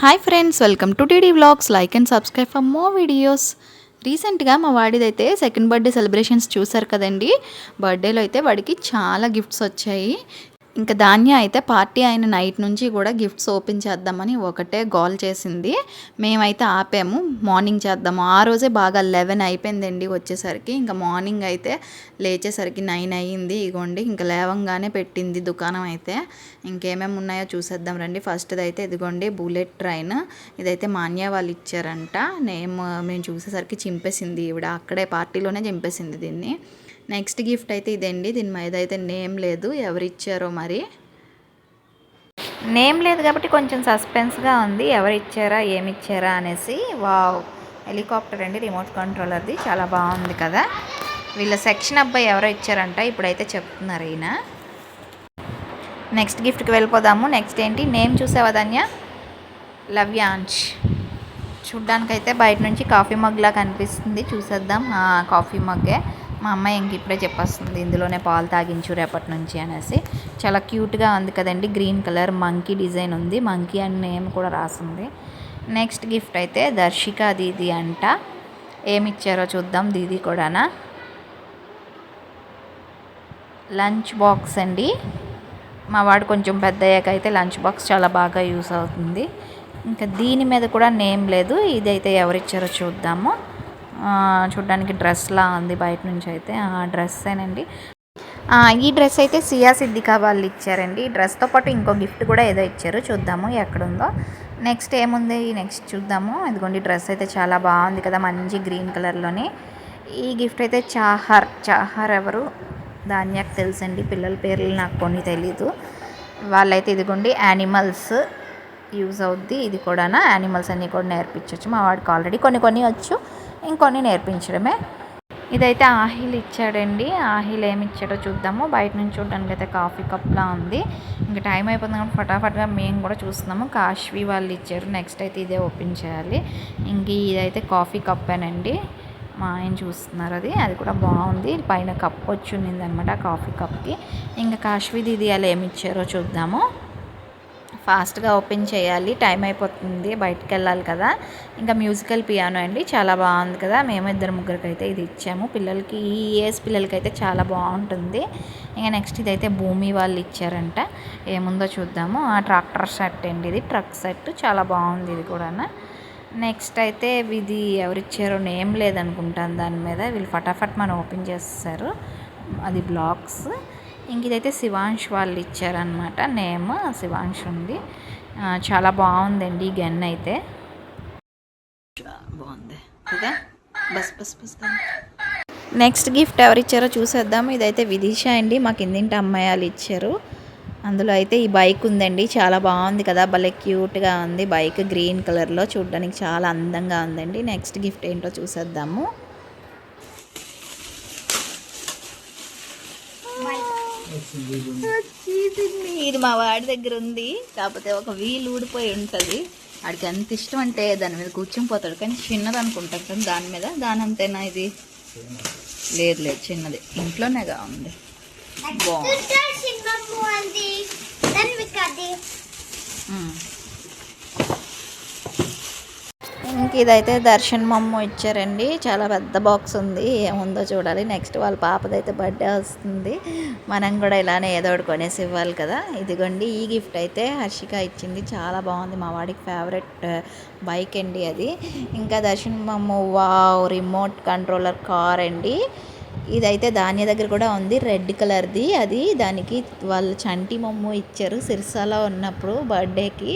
Hi friends, welcome to TD vlogs. Like and subscribe for more videos. రీసెంట్గా మా వాడిదైతే second birthday celebrations చూసారు కదండి. బర్త్డేలో అయితే వాడికి చాలా గిఫ్ట్స్ వచ్చాయి. ఇంకా ధాన్య అయితే పార్టీ అయిన నైట్ నుంచి కూడా గిఫ్ట్స్ ఓపెన్ చేద్దామని ఒకటే గోల్ చేసింది. మేమైతే ఆపాము, మార్నింగ్ చేద్దాము. ఆ రోజే బాగా 11 అయిపోయిందండి వచ్చేసరికి. ఇంకా మార్నింగ్ అయితే లేచేసరికి 9 అయ్యింది. ఇగోండి ఇంకా లేవంగానే పెట్టింది దుకాణం అయితే. ఇంకేమేమి ఉన్నాయో చూసేద్దాం రండి. ఫస్ట్ది అయితే ఇదిగోండి బుల్లెట్ ట్రైన్. ఇదైతే మాన్య వాళ్ళు ఇచ్చారంట. మేము చూసేసరికి చింపేసింది ఈవిడ, అక్కడే పార్టీలోనే చింపేసింది దీన్ని. నెక్స్ట్ గిఫ్ట్ అయితే ఇదండి. దీని మీద అయితే నేమ్ లేదు, ఎవరిచ్చారో మరి. నేమ్ లేదు కాబట్టి కొంచెం సస్పెన్స్గా ఉంది, ఎవరిచ్చారా ఏమిచ్చారా అనేసి. వావ్, హెలికాప్టర్ అండి, రిమోట్ కంట్రోలర్ది. చాలా బాగుంది కదా. వీళ్ళ సెక్షన్ అబ్బాయి ఎవరో ఇచ్చారంట, ఇప్పుడైతే చెప్తున్నారు ఈయన. నెక్స్ట్ గిఫ్ట్కి వెళ్ళిపోదాము. నెక్స్ట్ ఏంటి, నేమ్ చూసావా ధన్య? లవ్యాంష్. చూడ్డానికైతే బయట నుంచి కాఫీ మగ్లా కనిపిస్తుంది, చూసేద్దాం. కాఫీ మగ్గే. మా అమ్మాయి ఇంక ఇప్పుడే చెప్పేస్తుంది ఇందులోనే పాలు తాగించు రేపటి నుంచి అనేసి. చాలా క్యూట్గా ఉంది కదండి, గ్రీన్ కలర్ మంకీ డిజైన్ ఉంది, మంకీ అని నేమ్ కూడా రాసింది. నెక్స్ట్ గిఫ్ట్ అయితే దర్శిక దీది అంట. ఏమిచ్చారో చూద్దాం. దీది కూడానా. లంచ్ బాక్స్ అండి. మా వాడు కొంచెం పెద్ద అయ్యాక అయితే లంచ్ బాక్స్ చాలా బాగా యూస్ అవుతుంది. ఇంకా దీని మీద కూడా నేమ్ లేదు, ఇదైతే ఎవరిచ్చారో చూద్దాము. చూడ్డానికి డ్రెస్లా ఉంది బయట నుంచి అయితే. డ్రెస్సేనండి. ఈ డ్రెస్ అయితే సియా సిద్దికా వాళ్ళు ఇచ్చారండి. ఈ డ్రెస్తో పాటు ఇంకో గిఫ్ట్ కూడా ఏదో ఇచ్చారు, చూద్దాము ఎక్కడుందో. నెక్స్ట్ ఏముంది, నెక్స్ట్ చూద్దాము. ఇదిగోండి డ్రెస్ అయితే చాలా బాగుంది కదా, మంచి గ్రీన్ కలర్లోని. ఈ గిఫ్ట్ అయితే చాహర్ ఎవరు ధాన్యాకు తెలుసండి, పిల్లల పేర్లు నాకు కొన్ని తెలీదు. వాళ్ళైతే ఇదిగోండి యానిమల్స్ యూజ్ అవుద్ది. ఇది కూడా యానిమల్స్ అన్నీ కూడా నేర్పించవచ్చు. మా వాడికి ఆల్రెడీ కొన్ని వచ్చు, ఇంకొన్ని నేర్పించడమే. ఇదైతే ఆహిల్ ఇచ్చాడండి. ఆహిల్ ఏమి ఇచ్చాడో చూద్దాము. బయట నుంచి చూడడానికి అయితే కాఫీ కప్లా ఉంది. ఇంకా టైం అయిపోతుంది కాబట్టి ఫటాఫట్గా మేము కూడా చూస్తున్నాము. కాశ్వి వాళ్ళు ఇచ్చారు. నెక్స్ట్ అయితే ఇదే ఓపెన్ చేయాలి. ఇంక ఇదైతే కాఫీ కప్పేనండి. మా ఆయన చూస్తున్నారు, అది కూడా బాగుంది. పైన కప్ వచ్చి ఉన్నింది అనమాట కాఫీ కప్కి. ఇంకా కాశ్వి దీది అలా ఏమి ఇచ్చారో చూద్దాము. ఫాస్ట్గా ఓపెన్ చేయాలి, టైం అయిపోతుంది, బయటకు వెళ్ళాలి కదా. ఇంకా మ్యూజికల్ పియానో అండి, చాలా బాగుంది కదా. మేము 2-3 అయితే ఇది ఇచ్చాము పిల్లలకి. ఈ ఏజ్ పిల్లలకి అయితే చాలా బాగుంటుంది. ఇంకా నెక్స్ట్ ఇదైతే భూమి వాళ్ళు ఇచ్చారంట. ఏముందో చూద్దాము. ట్రాక్టర్ సెట్ అండి, ఇది ట్రక్ సెట్, చాలా బాగుంది ఇది కూడా. నెక్స్ట్ అయితే ఇది ఎవరిచ్చారో నేమ్ లేదనుకుంటాను దాని మీద. వీళ్ళు ఫటాఫట్ మనం ఓపెన్ చేస్తారు, అది బ్లాక్స్. ఇంక ఇదైతే శివాంష్ వాళ్ళు ఇచ్చారనమాట. నేమ్ శివాంష్ ఉంది. చాలా బాగుందండి ఈ గన్ అయితే. బాగుంది కదా. బస్. నెక్స్ట్ గిఫ్ట్ ఎవరిచ్చారో చూసేద్దాం. ఇదైతే విదిష అండి, మా కిందింటి అమ్మాయి వాళ్ళు ఇచ్చారు. అందులో అయితే ఈ బైక్ ఉందండి, చాలా బాగుంది కదా, భలే క్యూట్గా ఉంది బైక్, గ్రీన్ కలర్లో. చూడడానికి చాలా అందంగా ఉందండి. నెక్స్ట్ గిఫ్ట్ ఏంటో చూసేద్దాము. ఇది మా వాడి దగ్గర ఉంది, కాకపోతే ఒక వీల్ ఊడిపోయి ఉంటుంది. వాడికి ఎంత ఇష్టం అంటే దాని మీద కూర్చుని పోతాడు, కానీ చిన్నది అనుకుంటాడు కానీ దాని మీద. దాని అంతేనా ఇది? లేదు, చిన్నది, ఇంట్లోనేగా ఉంది. ఇంక ఇదైతే దర్శన్ మమ్మ ఇచ్చారండి. చాలా పెద్ద బాక్స్ ఉంది, ఏముందో చూడాలి. నెక్స్ట్ వాళ్ళ పాపదైతే బర్త్డే వస్తుంది, మనం కూడా ఇలానే ఏదో ఒకటి కొనేసి ఇవ్వాలి కదా. ఇదిగోండి ఈ గిఫ్ట్ అయితే హర్షిక ఇచ్చింది, చాలా బాగుంది. మా వాడికి ఫేవరెట్ బైక్ అండి అది. ఇంకా దర్శన్ మమ్మ వావ్, రిమోట్ కంట్రోలర్ కార్ అండి. ఇదైతే ధాన్య దగ్గర కూడా ఉంది, రెడ్ కలర్ది. అది దానికి వాళ్ళు చంటి మమ్మ ఇచ్చారు సిరిసాలో ఉన్నప్పుడు బర్త్డేకి.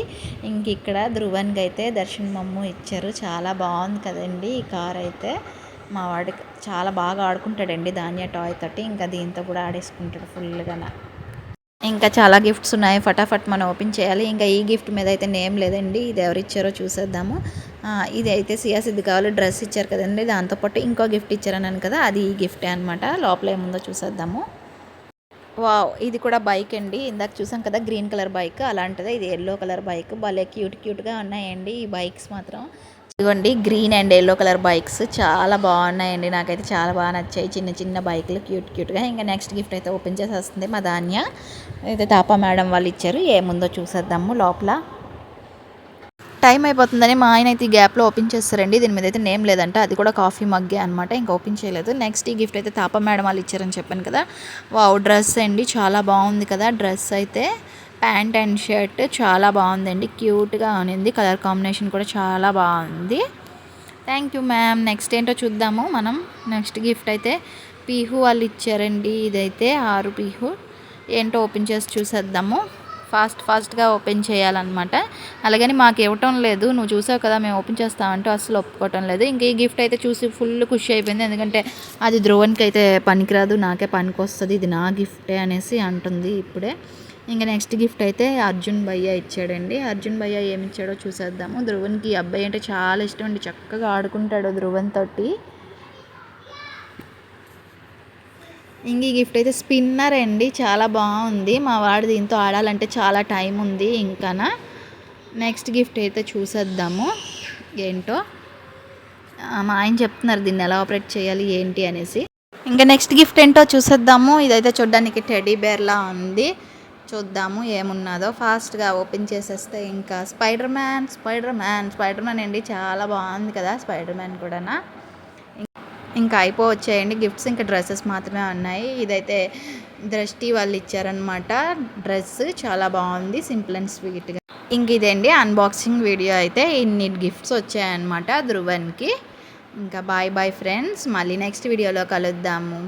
ఇంక ఇక్కడ ధ్రువన్కి అయితే దర్శన్ మమ్మ ఇచ్చారు. చాలా బాగుంది కదండి ఈ కార్ అయితే. మా వాడికి చాలా బాగా ఆడుకుంటాడండి ధాన్య టాయ్ తోటి. ఇంకా దీంతో కూడా ఆడేసుకుంటాడు ఫుల్గా. ఇంకా చాలా గిఫ్ట్స్ ఉన్నాయి, ఫటాఫట్ మనం ఓపెన్ చేయాలి. ఇంకా ఈ గిఫ్ట్ మీద అయితే నేమ్ లేదండి, ఇది ఎవరిచ్చారో చూసేద్దాము. ఇది అయితే సియా సిద్ధి కావాలి డ్రెస్ ఇచ్చారు కదండి, దాంతోపాటు ఇంకో గిఫ్ట్ ఇచ్చారన్నాను కదా, అది ఈ గిఫ్టే అనమాట. లోపల ఏముందో చూసేద్దాము. వావ్, ఇది కూడా బైక్ అండి. ఇందాక చూసాం కదా గ్రీన్ కలర్ బైక్, అలాంటిదే ఇది ఎల్లో కలర్ బైక్. భలే క్యూట్గా ఉన్నాయండి ఈ బైక్స్ మాత్రం. ఇదిగోండి green and yellow colour bikes చాలా బాగున్నాయండి, నాకైతే చాలా బాగా నచ్చాయి. చిన్న బైకులు క్యూట్గా. ఇంకా నెక్స్ట్ గిఫ్ట్ అయితే ఓపెన్ చేసేస్తుంది మా ధాన్య. అయితే తాపా మేడం వాళ్ళు ఇచ్చారు, ఏముందో చూసేద్దాము లోపల. టైం అయిపోతుందని మా ఆయన అయితే ఈ గ్యాప్లో ఓపెన్ చేస్తారండి. దీని మీద అయితే నేమ్ లేదంట, అది కూడా కాఫీ మగ్గే అనమాట. ఇంకా ఓపెన్ చేయలేదు. నెక్స్ట్ ఈ గిఫ్ట్ అయితే తాప మేడం వాళ్ళు ఇచ్చారని చెప్పాను కదా. వావ్, డ్రెస్ అండి, చాలా బాగుంది కదా డ్రెస్ అయితే. ప్యాంట్ అండ్ షర్ట్ చాలా బాగుందండి, క్యూట్గా ఉంది. కలర్ కాంబినేషన్ కూడా చాలా బాగుంది. Thank you ma'am. నెక్స్ట్ ఏంటో చూద్దాము మనం. నెక్స్ట్ గిఫ్ట్ అయితే పీహు వాళ్ళు ఇచ్చారండి. ఇదైతే 6 పీహు. ఏంటో ఓపెన్ చేసి చూసేద్దాము. ఫాస్ట్గా ఓపెన్ చేయాలన్నమాట. అలాగని మాకు ఇవ్వటం లేదు. నువ్వు చూసావు కదా మేము ఓపెన్ చేస్తామంటే అసలు ఒప్పుకోవటం లేదు. ఇంక ఈ గిఫ్ట్ అయితే చూసి ఫుల్ ఖుషి అయిపోయింది. ఎందుకంటే అది ధ్రువన్కి అయితే పనికిరాదు, నాకే పనికి వస్తుంది, ఇది నా గిఫ్టే అనేసి అంటుంది ఇప్పుడే. ఇంకా నెక్స్ట్ గిఫ్ట్ అయితే అర్జున్ భయ్య ఇచ్చాడండి. అర్జున్ భయ్య ఏమి ఇచ్చాడో చూసేద్దాము. ధ్రువన్కి ఈ అబ్బాయి అంటే చాలా ఇష్టం అండి, చక్కగా ఆడుకుంటాడు ధ్రువన్ తోటి. ఇంక ఈ గిఫ్ట్ అయితే స్పిన్నర్ అండి, చాలా బాగుంది. మా వాడు దీంతో ఆడాలంటే చాలా టైం ఉంది ఇంకానా. నెక్స్ట్ గిఫ్ట్ అయితే చూసేద్దాము ఏంటో. మా ఆయన చెప్తున్నారు దీన్ని ఎలా ఆపరేట్ చేయాలి ఏంటి అనేసి. ఇంకా నెక్స్ట్ గిఫ్ట్ ఏంటో చూసేద్దాము. ఇదైతే చూడడానికి టెడ్డీ బేర్లా ఉంది. చూద్దాము ఏమున్నదో. ఫాస్ట్గా ఓపెన్ చేసేస్తే ఇంకా స్పైడర్ మ్యాన్ అండి, చాలా బాగుంది కదా స్పైడర్ మ్యాన్ కూడా. ఇంకా అయిపోవచ్చాయండి గిఫ్ట్స్, ఇంకా డ్రెస్సెస్ మాత్రమే ఉన్నాయి. ఇదైతే దృష్టి వాళ్ళు ఇచ్చారనమాట డ్రెస్, చాలా బాగుంది, సింపుల్ అండ్ స్వీట్గా. ఇంక ఇదండి అన్బాక్సింగ్ వీడియో. అయితే ఇన్ని గిఫ్ట్స్ వచ్చాయన్నమాట ధ్రువన్కి. ఇంకా బాయ్ ఫ్రెండ్స్, మళ్ళీ నెక్స్ట్ వీడియోలో కలుద్దాము.